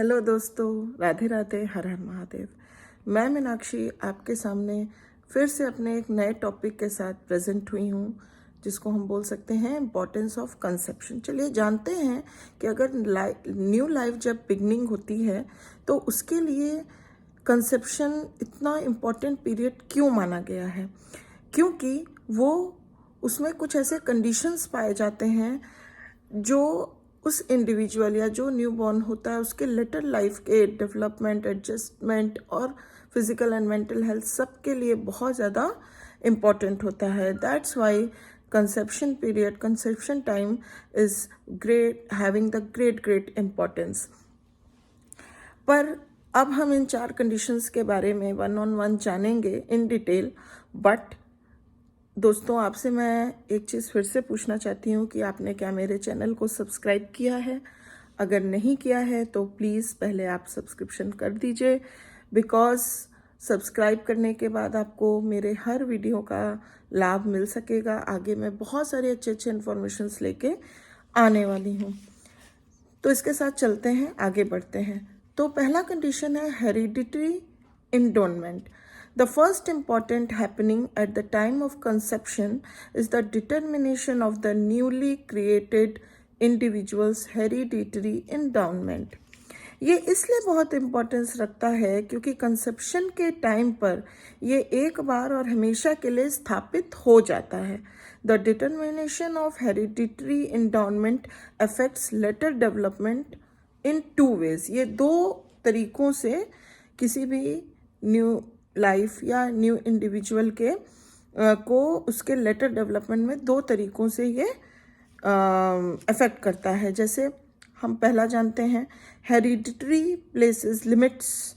Hello दोस्तों, राधे राधे, हर हर महादेव। मैं मीनाक्षी आपके सामने फिर से अपने एक नए टॉपिक के साथ प्रेजेंट हुई हूँ, जिसको हम बोल सकते हैं इम्पोर्टेंस ऑफ कंसेप्शन। चलिए जानते हैं कि अगर न्यू लाइफ जब बिगनिंग होती है तो उसके लिए कंसेप्शन इतना इम्पोर्टेंट पीरियड क्यों माना गया है। क्योंकि वो उसमें कुछ ऐसे कंडीशंस पाए जाते हैं जो उस इंडिविजुअल या जो न्यू बॉर्न होता है उसके लेटर लाइफ के डेवलपमेंट, एडजस्टमेंट और फिजिकल एंड मेंटल हेल्थ सबके लिए बहुत ज़्यादा इम्पॉर्टेंट होता है। That's why conception period, conception time is great, having the great importance. पर अब हम इन 4 कंडीशंस के बारे में 1 on 1 जानेंगे इन डिटेल। बट दोस्तों, आपसे मैं एक चीज़ फिर से पूछना चाहती हूँ कि आपने क्या मेरे चैनल को सब्सक्राइब किया है। अगर नहीं किया है तो प्लीज़ पहले आप सब्सक्रिप्शन कर दीजिए, बिकॉज़ सब्सक्राइब करने के बाद आपको मेरे हर वीडियो का लाभ मिल सकेगा। आगे मैं बहुत सारे अच्छे इन्फॉर्मेशंस लेके आने वाली हूँ। तो इसके साथ चलते हैं, आगे बढ़ते हैं। तो पहला कंडीशन है hereditary endowment. The first important happening at the time of conception is the determination of the newly created individual's hereditary endowment. ये इसलिए बहुत इम्पोर्टेंस रखता है क्योंकि कंसेप्शन के टाइम पर ये एक बार और हमेशा के लिए स्थापित हो जाता है। The determination of hereditary endowment affects later development in 2 ways. ये 2 तरीकों से किसी भी न्यू लाइफ या न्यू इंडिविजुअल के को उसके लेटर डेवलपमेंट में 2 तरीकों से ये अफेक्ट करता है। जैसे हम पहला जानते हैं, hereditary places limits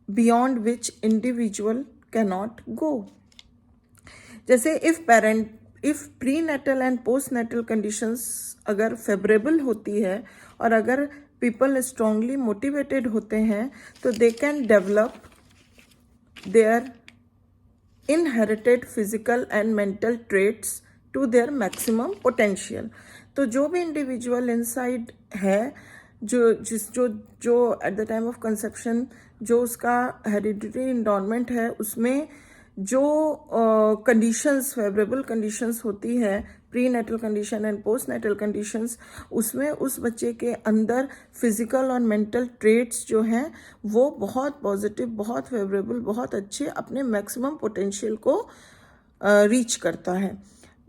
beyond which individual can not go. जैसे if prenatal and postnatal conditions अगर फेवरेबल होती है और अगर पीपल स्ट्रांगली मोटिवेटेड होते हैं तो they can develop their inherited physical and mental traits to their maximum potential. तो जो भी इंडिविजुअल इनसाइड है, जो at the time of conception जो उसका हेरिडिटरी एंडाउनमेंट है, उसमें जो कंडीशंस, फेवरेबल कंडीशंस होती है, prenatal condition and postnatal conditions, उसमें उस बच्चे के अंदर फिजिकल और मेंटल ट्रेट्स जो हैं वो बहुत पॉजिटिव, बहुत फेवरेबल, बहुत अच्छे अपने मैक्सिमम पोटेंशियल को रीच करता है।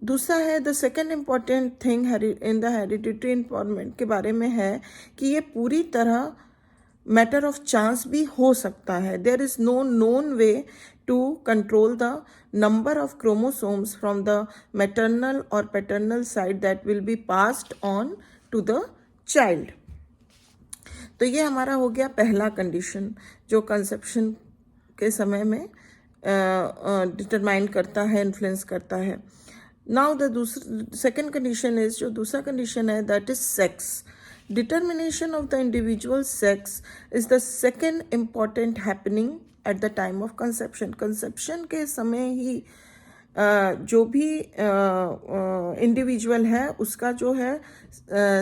दूसरा है, the second important thing in the hereditary endowment के बारे में है कि ये पूरी तरह मैटर ऑफ चांस भी हो सकता है। There is no known way to control the number of chromosomes from the maternal और paternal side that will be passed on to the child. तो ये हमारा हो गया पहला कंडीशन जो कंसेप्शन के समय में डिटरमाइन करता है, इन्फ्लुएंस करता है। Now the second condition is, जो दूसरा कंडीशन है, that is sex. Determination of the individual sex is the second important happening at the time of conception. Conception के समय ही जो भी इंडिविजुअल है उसका जो है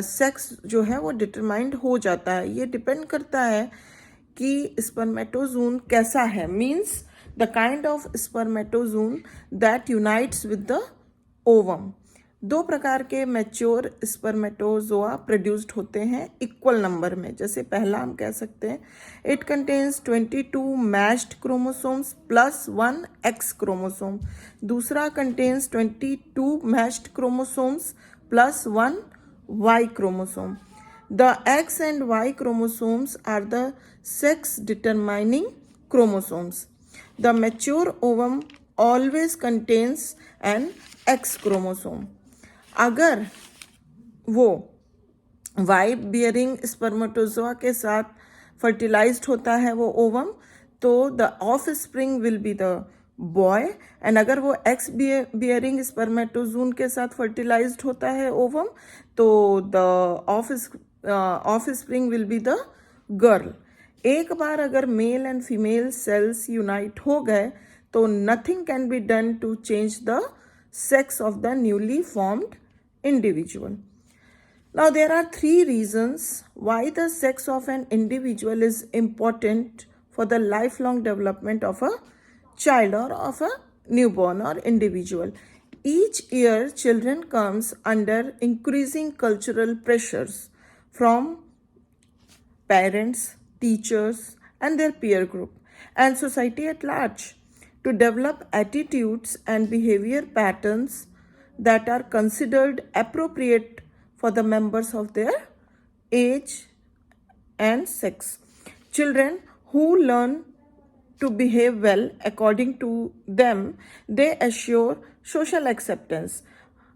सेक्स जो है वो डिटरमाइंड हो जाता है। ये डिपेंड करता है कि स्पर्मेटोजोन कैसा है, means the kind of spermatozoon that unites with the ovum. 2 प्रकार के मैच्योर स्पर्मेटोजोआ प्रोड्यूस्ड होते हैं इक्वल नंबर में। जैसे पहला हम कह सकते हैं, it contains 22 matched chromosomes plus 1 X chromosome. दूसरा contains 22 matched chromosomes plus 1 Y chromosome. The X and Y chromosomes are the sex determining chromosomes. The mature ovum always contains an X chromosome. अगर वो Y bearing spermatozoa के साथ fertilised होता है वो ovum, तो the offspring will be the boy. And अगर वो एक्स बियरिंग स्पर्मेटोजोन के साथ फर्टिलाइज्ड होता है ओवम, तो the offspring will be the girl. एक बार अगर male and female cells unite हो गए तो nothing can be done to change the sex of the newly formed individual. Now, there are three reasons why the sex of an individual is important for the lifelong development of a child or of a newborn or individual. Each year, children comes under increasing cultural pressures from parents, teachers, and their peer group, and society at large to develop attitudes and behavior patterns that are considered appropriate for the members of their age and sex. Children who learn to behave well according to them, they assure social acceptance.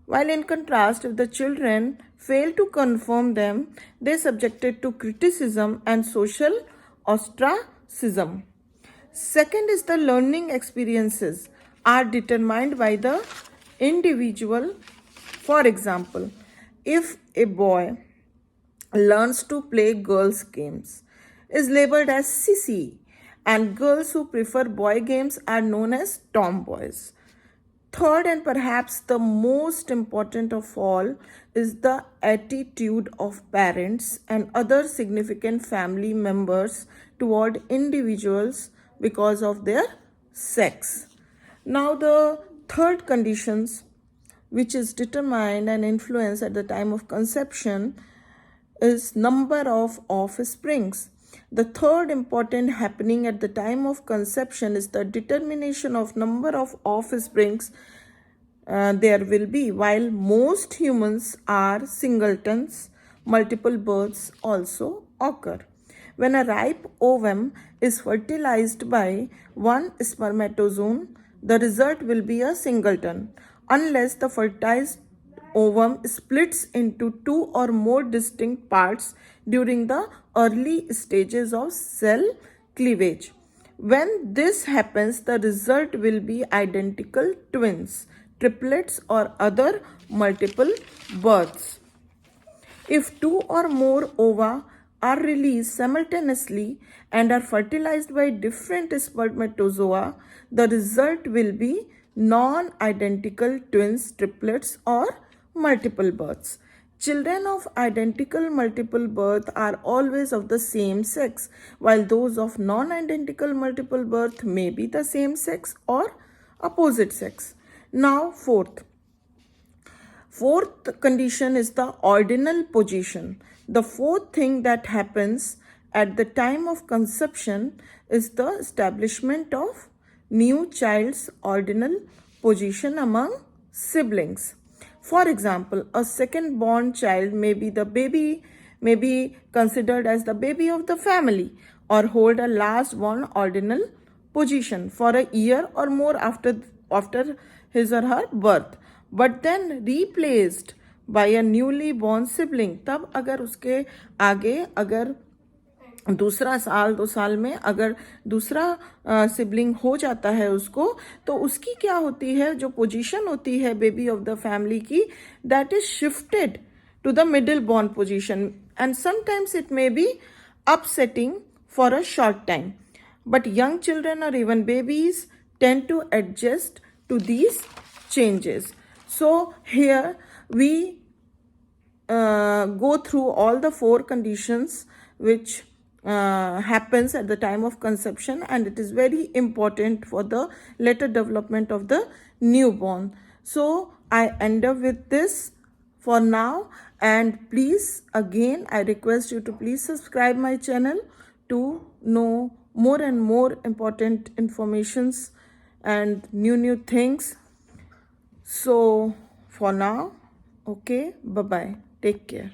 While in contrast, if the children fail to conform them, they subjected to criticism and social ostracism. Second is the learning experiences are determined by the individual. For example, if a boy learns to play girls' games, is labeled as sissy, and girls who prefer boy games are known as tomboys. Third, and perhaps the most important of all, is the attitude of parents and other significant family members toward individuals because of their sex. Now, the third conditions, which is determined and influenced at the time of conception, is number of offsprings. The third important happening at the time of conception is the determination of number of offsprings there will be. While most humans are singletons, multiple births also occur. When a ripe ovum is fertilized by one spermatozoon, the result will be a singleton, unless the fertilized ovum splits into two or more distinct parts during the early stages of cell cleavage. When this happens, the result will be identical twins, triplets, or other multiple births. If two or more ova are released simultaneously and are fertilized by different spermatozoa, the result will be non-identical twins, triplets, or multiple births. Children of identical multiple birth are always of the same sex, while those of non-identical multiple birth may be the same sex or opposite sex. Now, fourth condition is the ordinal position. The fourth thing that happens at the time of conception is the establishment of new child's ordinal position among siblings. For example, a second born child may be considered as the baby of the family or hold a last born ordinal position for a year or more after his or her birth, but then replaced by a newly born sibling. तब अगर उसके आगे अगर दूसरा साल 2 साल में अगर दूसरा सिबलिंग हो जाता है उसको, तो उसकी क्या होती है, जो पोजीशन होती है बेबी ऑफ द फैमिली की, that is shifted to the middle born position, and sometimes it may be upsetting for a short time. But young children or even babies tend to adjust to these changes. So here we go through all the 4 conditions which happens at the time of conception, and it is very important for the later development of the newborn. So I end up with this for now, and please again I request you to please subscribe my channel to know more and more important informations and new things. So for now, okay, bye bye, take care.